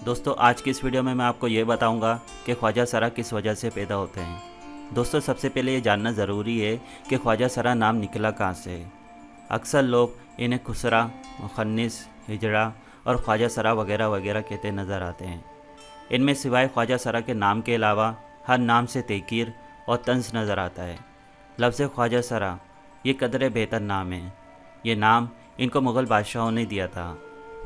दोस्तों आज की इस वीडियो में मैं आपको ये बताऊंगा कि ख्वाजा सरा किस वजह से पैदा होते हैं। दोस्तों सबसे पहले ये जानना ज़रूरी है कि ख्वाजा सरा नाम निकला कहाँ से है। अक्सर लोग इन्हें खुसरा, मुखन्निस, हिजड़ा और ख्वाजा सरा वगैरह वगैरह कहते नज़र आते हैं। इनमें सिवाय ख्वाजा सरा के नाम के अलावा हर नाम से तेकीर और तंज नज़र आता है। लफ्ज़ ख्वाजा सरा ये कदरे बेहतर नाम है। ये नाम इनको मुग़ल बादशाहों ने दिया था।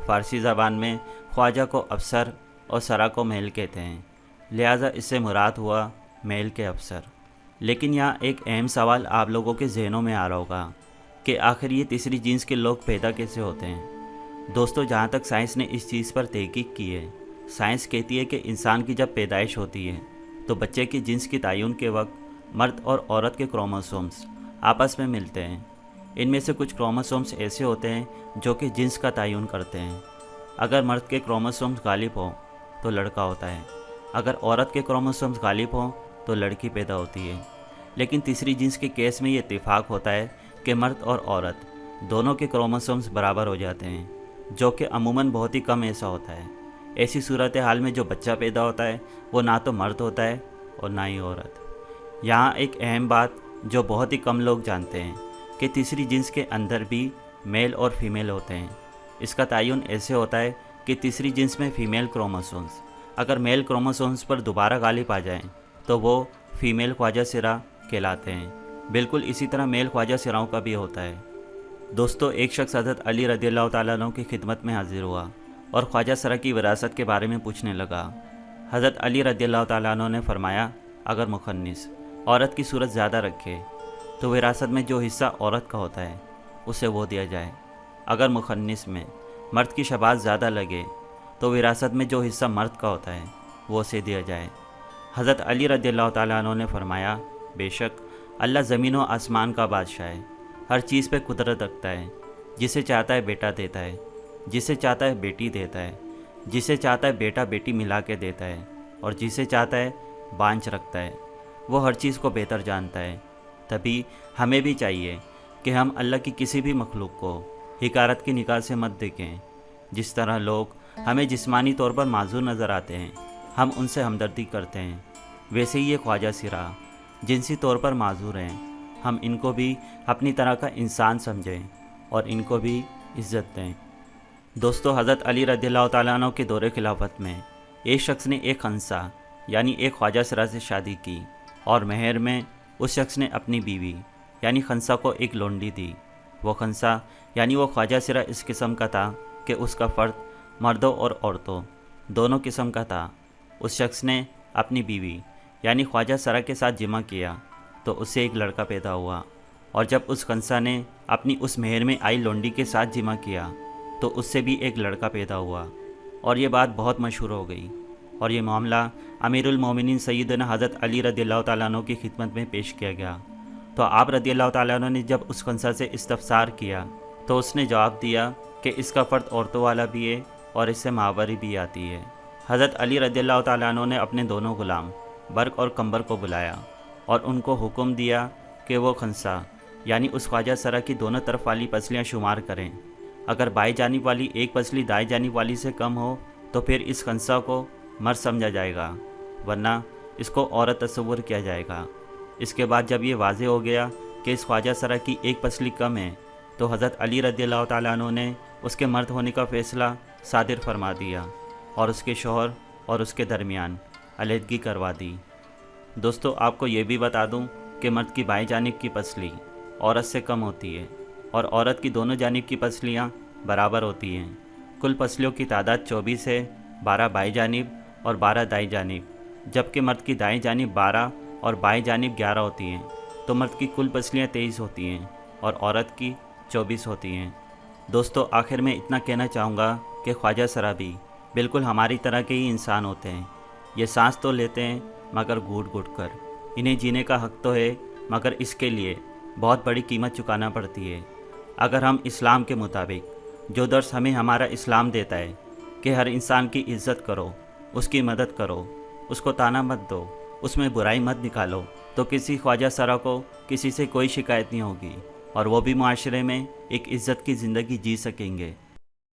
फ़ारसी ज़बान में ख्वाजा को अफसर और सरा को महल कहते हैं, लिहाजा इससे मुराद हुआ महल के अफसर। लेकिन यहाँ एक अहम सवाल आप लोगों के जहनों में आ रहा होगा कि आखिर ये तीसरी जीन्स के लोग पैदा कैसे होते हैं। दोस्तों जहाँ तक साइंस ने इस चीज़ पर तहकीक की है, साइंस कहती है कि इंसान की जब पैदाइश होती है तो बच्चे की जिन्स की तयन के वक्त मर्द और औरत के क्रोमोसोम्स आपस में मिलते हैं। इनमें से कुछ क्रोमोसोम्स ऐसे होते हैं जो कि जिन्स का तयन करते हैं। अगर मर्द के क्रोमोसोम्स गालिब हों तो लड़का होता है, अगर औरत के क्रोमोसोम्स गालिब हों तो लड़की पैदा होती है। लेकिन तीसरी जिन्स के केस में ये इत्तेफाक होता है कि मर्द और औरत दोनों के क्रोमोसोम्स बराबर हो जाते हैं, जो कि अमूमन बहुत ही कम ऐसा होता है। ऐसी सूरत हाल में जो बच्चा पैदा होता है वो ना तो मर्द होता है और ना ही औरत। यहाँ एक अहम बात जो बहुत ही कम लोग जानते हैं कि तीसरी जिन्स के अंदर भी मेल और फीमेल होते हैं। इसका तयन ऐसे होता है कि तीसरी जिन्स में फ़ीमेल क्रोमोसोम्स अगर मेल क्रोमोसोम्स पर दोबारा गालिब आ जाएं तो वो फ़ीमेल ख्वाजा सिरा कहलाते हैं। बिल्कुल इसी तरह मेल ख्वाजा सिराओं का भी होता है। दोस्तों एक शख्स हज़रत अली रज़ियल्लाहु ताला अन्हु की खिदमत में हाजिर हुआ और ख्वाजा सरा की विरासत के बारे में पूछने लगा। हज़रत अली रज़ियल्लाहु ताला अन्हु ने फरमाया, अगर मुखन्निस औरत की सूरत ज़्यादा रखे तो विरासत में जो हिस्सा औरत का होता है उसे वो दिया जाए। अगर मुखन्निस में मर्द की शबात ज़्यादा लगे तो विरासत में जो हिस्सा मर्द का होता है वो उसे दिया जाए। हज़रत अली रज़ियल्लाहु ताला अन्हु ने फरमाया, बेशक अल्लाह ज़मीन व आसमान का बादशाह है, हर चीज़ पे कुदरत रखता है। जिसे चाहता है बेटा देता है, जिसे चाहता है बेटी देता है, जिसे चाहता है बेटा बेटी मिला के देता है और जिसे चाहता है बांझ रखता है। वो हर चीज़ को बेहतर जानता है। तभी हमें भी चाहिए कि हम अल्लाह की किसी भी मखलूक को हिकारत की निगाह से मत देखें। जिस तरह लोग हमें जिस्मानी तौर पर माजूर नज़र आते हैं, हम उनसे हमदर्दी करते हैं, वैसे ही ये ख्वाजा सिरा जिनसी तौर पर माजूर हैं, हम इनको भी अपनी तरह का इंसान समझें और इनको भी इज़्ज़त दें। दोस्तों हज़रत अली रज़ियल्लाहु ताला अन्हु के दौरे खिलाफत में एक शख्स ने एक खंसा यानी एक ख्वाजा सिरा से शादी की और महर में उस शख्स ने अपनी बीवी यानी खंसा को एक लोंडी दी। वो खंसा यानी वो ख्वाजा सिरा इस किस्म का था कि उसका फ़र्द मर्दों और औरतों दोनों किस्म का था। उस शख्स ने अपनी बीवी यानी ख्वाजा सरा के साथ जिमा किया तो उससे एक लड़का पैदा हुआ, और जब उस खंसा ने अपनी उस महर में आई लोंडी के साथ जिमा किया तो उससे भी एक लड़का पैदा हुआ। और ये बात बहुत मशहूर हो गई और ये मामला अमीरुल मोमिनीन सैयदना हज़रत अली रज़ियल्लाहु ताला अन्हु की खिदमत में पेश किया गया। तो आप रज़ियल्लाहु ताला अन्हु ने जब उस खंसा से इस्तफसार किया तो उसने जवाब दिया कि इसका फ़र्द औरतों वाला भी है और इससे मावरी भी आती है। हज़रत अली रज़ियल्लाहु ताला अन्हु ने अपने दोनों गुलाम बर्क और कंबर को बुलाया और उनको हुक्म दिया कि वो खंसा यानी उस ख्वाजा सरा की दोनों तरफ वाली पसलियाँ शुमार करें। अगर बाएं जानिब वाली एक पसली दाएं जानिब वाली से कम हो तो फिर इस खंसा को मर्द समझा जाएगा, वरना इसको औरत तस्वुर किया जाएगा। इसके बाद जब ये वाज़े हो गया कि इस ख्वाजा सरा की एक पसली कम है तो हज़रत अली रज़ियल्लाहु ताला अन्हु ने उसके मर्द होने का फ़ैसला सादिर फरमा दिया और उसके शौहर और उसके दरमियान अलहदगी करवा दी। दोस्तों आपको ये भी बता दूं कि मर्द की बाएं जानिब की पसली औरत से कम होती है और औरत की दोनों जानिब की पसलियाँ बराबर होती हैं। कुल पसलियों की तादाद 24 है, 12 बाएं जानिब और 12 दाएं जानिब, जबकि मर्द की दाएं जानिब 12 और बाएं जानिब 11 होती हैं। तो मर्द की कुल पसलियाँ 23 होती हैं और औरत की 24 होती हैं। दोस्तों आखिर में इतना कहना चाहूँगा कि ख्वाजा सरा भी बिल्कुल हमारी तरह के ही इंसान होते हैं। ये सांस तो लेते हैं मगर घूट घूट कर। इन्हें जीने का हक़ तो है मगर इसके लिए बहुत बड़ी कीमत चुकाना पड़ती है। अगर हम इस्लाम के मुताबिक जो दर्स हमें हमारा इस्लाम देता है कि हर इंसान की इज़्ज़त करो, उसकी मदद करो, उसको ताना मत दो, उसमें बुराई मत निकालो, तो किसी ख्वाजा सरा को किसी से कोई शिकायत नहीं होगी और वो भी माशरे में एक इज़्ज़त की ज़िंदगी जी सकेंगे।